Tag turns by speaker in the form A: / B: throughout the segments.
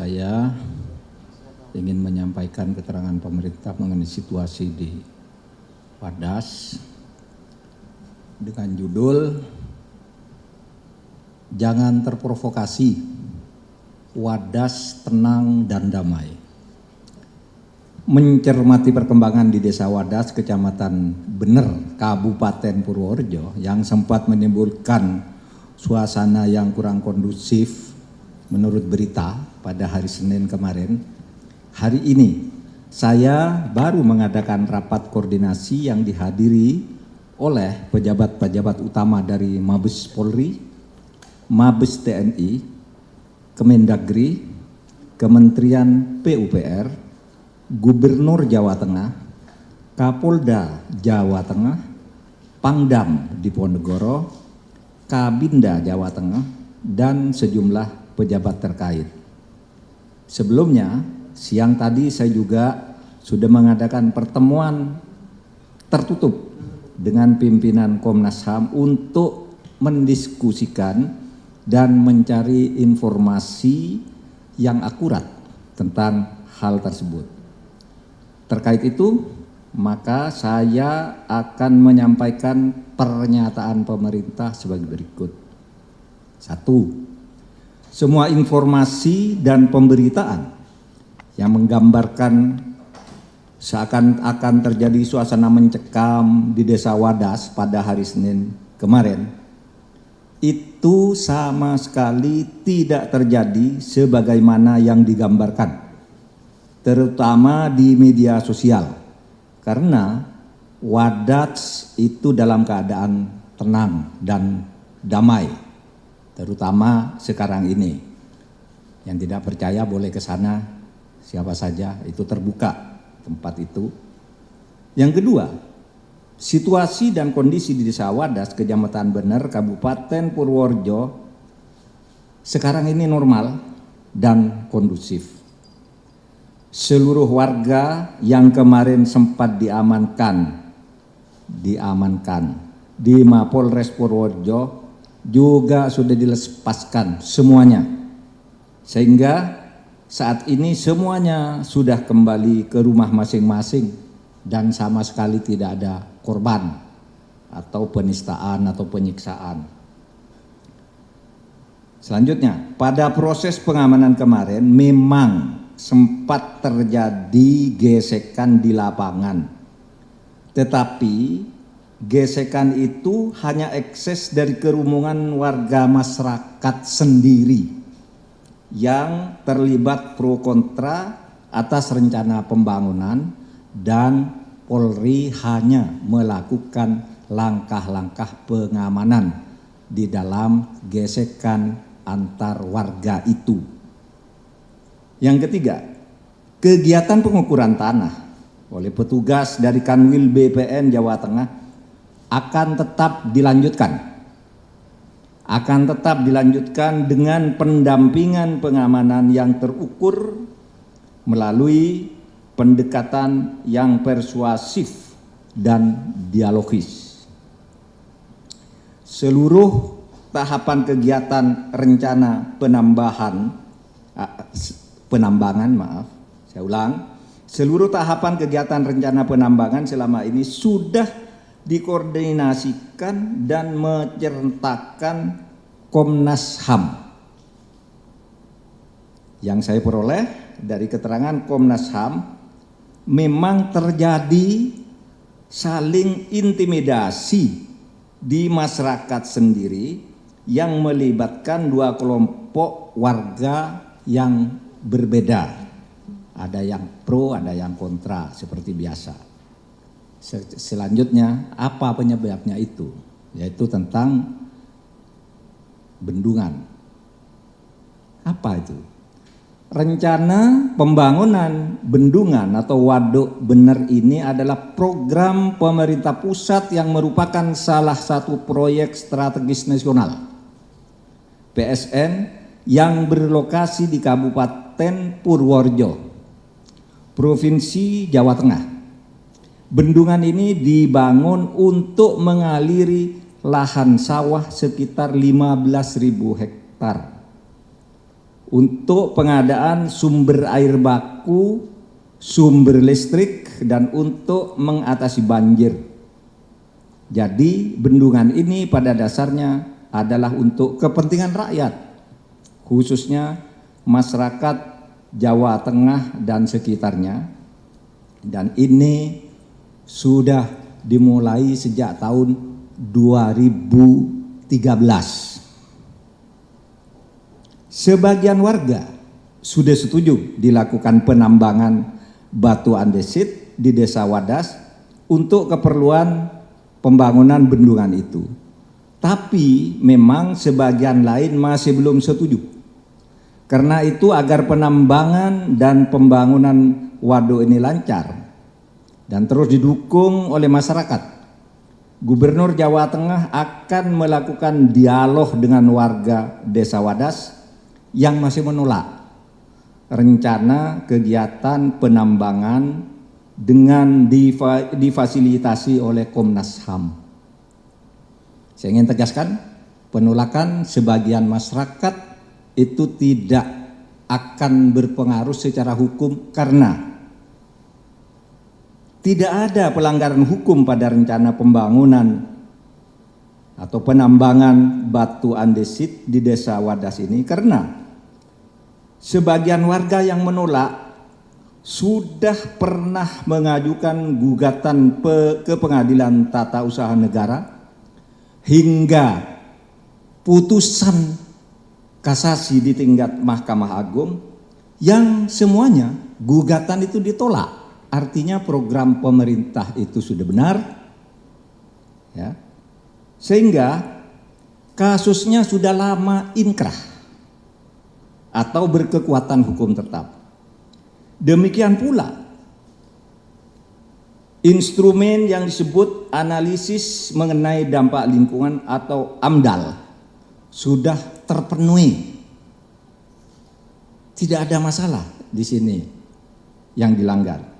A: Saya ingin menyampaikan keterangan pemerintah mengenai situasi di Wadas dengan judul "Jangan terprovokasi, Wadas tenang dan damai". Mencermati perkembangan di Desa Wadas, Kecamatan Bener, Kabupaten Purworejo yang sempat menimbulkan suasana yang kurang kondusif menurut berita pada hari Senin kemarin. Hari ini saya baru mengadakan rapat koordinasi yang dihadiri oleh pejabat-pejabat utama dari Mabes Polri, Mabes TNI, Kemendagri, Kementerian PUPR, Gubernur Jawa Tengah, Kapolda Jawa Tengah, Pangdam Diponegoro, Kabinda Jawa Tengah, dan sejumlah pejabat terkait. Sebelumnya, siang tadi saya juga sudah mengadakan pertemuan tertutup dengan pimpinan Komnas HAM untuk mendiskusikan dan mencari informasi yang akurat tentang hal tersebut. Terkait itu, maka saya akan menyampaikan pernyataan pemerintah sebagai berikut. 1. Semua informasi dan pemberitaan yang menggambarkan seakan-akan terjadi suasana mencekam di Desa Wadas pada hari Senin kemarin, itu sama sekali tidak terjadi sebagaimana yang digambarkan, terutama di media sosial, karena Wadas itu dalam keadaan tenang dan damai, terutama sekarang ini. Yang tidak percaya boleh ke sana, siapa saja, itu terbuka tempat itu. Yang kedua, situasi dan kondisi di Desa Wadas, Kecamatan Bener, Kabupaten Purworejo sekarang ini normal dan kondusif. Seluruh warga yang kemarin sempat diamankan di Mapolres Purworejo juga sudah dilepaskan semuanya, sehingga saat ini semuanya sudah kembali ke rumah masing-masing dan sama sekali tidak ada korban atau penistaan atau penyiksaan. Selanjutnya, pada proses pengamanan kemarin memang sempat terjadi gesekan di lapangan, tetapi gesekan itu hanya ekses dari kerumunan warga masyarakat sendiri yang terlibat pro kontra atas rencana pembangunan, dan Polri hanya melakukan langkah-langkah pengamanan di dalam gesekan antar warga itu. Yang ketiga, kegiatan pengukuran tanah oleh petugas dari Kanwil BPN Jawa Tengah akan tetap dilanjutkan dengan pendampingan pengamanan yang terukur melalui pendekatan yang persuasif dan dialogis. Seluruh tahapan kegiatan rencana seluruh tahapan kegiatan rencana penambangan selama ini sudah dikoordinasikan dan menceritakan Komnas HAM. Yang saya peroleh dari keterangan Komnas HAM, memang terjadi saling intimidasi di masyarakat sendiri yang melibatkan dua kelompok warga yang berbeda. Ada yang pro, ada yang kontra, seperti biasa. Selanjutnya, apa penyebabnya itu? Yaitu tentang bendungan. Apa itu? Rencana pembangunan bendungan atau Waduk Bener ini adalah program pemerintah pusat yang merupakan salah satu proyek strategis nasional PSN yang berlokasi di Kabupaten Purworejo, Provinsi Jawa Tengah. Bendungan ini dibangun untuk mengaliri lahan sawah sekitar 15.000 hektar untuk pengadaan sumber air baku, sumber listrik, dan untuk mengatasi banjir. Jadi bendungan ini pada dasarnya adalah untuk kepentingan rakyat, khususnya masyarakat Jawa Tengah dan sekitarnya. Dan ini sudah dimulai sejak tahun 2013. Sebagian warga sudah setuju dilakukan penambangan batu andesit di Desa Wadas untuk keperluan pembangunan bendungan itu. Tapi memang sebagian lain masih belum setuju. Karena itu agar penambangan dan pembangunan waduk ini lancar dan terus didukung oleh masyarakat, Gubernur Jawa Tengah akan melakukan dialog dengan warga Desa Wadas yang masih menolak rencana kegiatan penambangan dengan difasilitasi oleh Komnas HAM. Saya ingin tegaskan, penolakan sebagian masyarakat itu tidak akan berpengaruh secara hukum karena tidak ada pelanggaran hukum pada rencana pembangunan atau penambangan batu andesit di Desa Wadas ini, karena sebagian warga yang menolak sudah pernah mengajukan gugatan ke Pengadilan Tata Usaha Negara hingga putusan kasasi di tingkat Mahkamah Agung yang semuanya gugatan itu ditolak. Artinya program pemerintah itu sudah benar, ya. Sehingga kasusnya sudah lama inkrah atau berkekuatan hukum tetap. Demikian pula instrumen yang disebut analisis mengenai dampak lingkungan atau AMDAL sudah terpenuhi. Tidak ada masalah di sini yang dilanggar.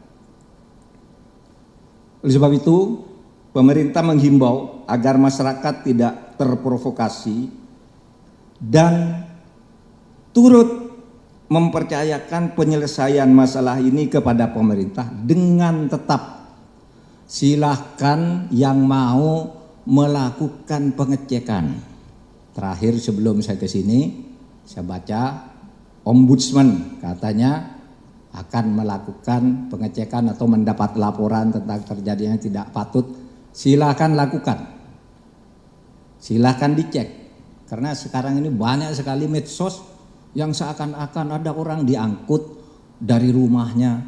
A: Oleh sebab itu, pemerintah menghimbau agar masyarakat tidak terprovokasi dan turut mempercayakan penyelesaian masalah ini kepada pemerintah dengan tetap silahkan yang mau melakukan pengecekan. Terakhir sebelum saya ke sini, saya baca Ombudsman katanya akan melakukan pengecekan atau mendapat laporan tentang terjadinya tidak patut. Silahkan lakukan, silahkan dicek. Karena sekarang ini banyak sekali medsos yang seakan-akan ada orang diangkut dari rumahnya.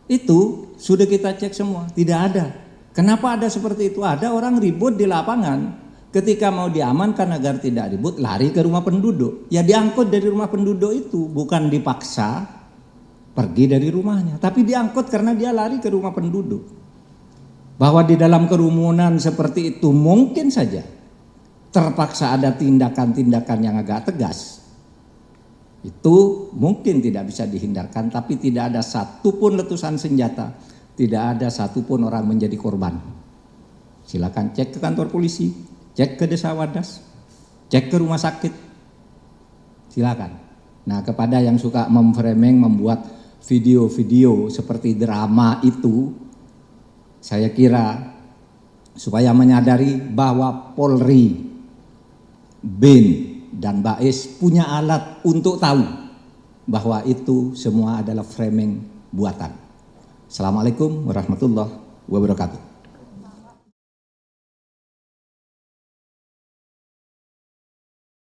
A: Itu sudah kita cek semua, tidak ada. Kenapa ada seperti itu? Ada orang ribut di lapangan. Ketika mau diamankan agar tidak ribut, lari ke rumah penduduk. Ya diangkut dari rumah penduduk itu, bukan dipaksa pergi dari rumahnya, tapi diangkut karena dia lari ke rumah penduduk. Bahwa di dalam kerumunan seperti itu mungkin saja terpaksa ada tindakan-tindakan yang agak tegas. Itu mungkin tidak bisa dihindarkan, tapi tidak ada satupun letusan senjata, tidak ada satupun orang menjadi korban. Silakan cek ke kantor polisi, cek ke Desa Wadas, cek ke rumah sakit, silakan. Nah, kepada yang suka memframing, membuat video-video seperti drama itu, saya kira supaya menyadari bahwa Polri, BIN, dan BAIS punya alat untuk tahu bahwa itu semua adalah framing buatan. Assalamualaikum warahmatullahi wabarakatuh.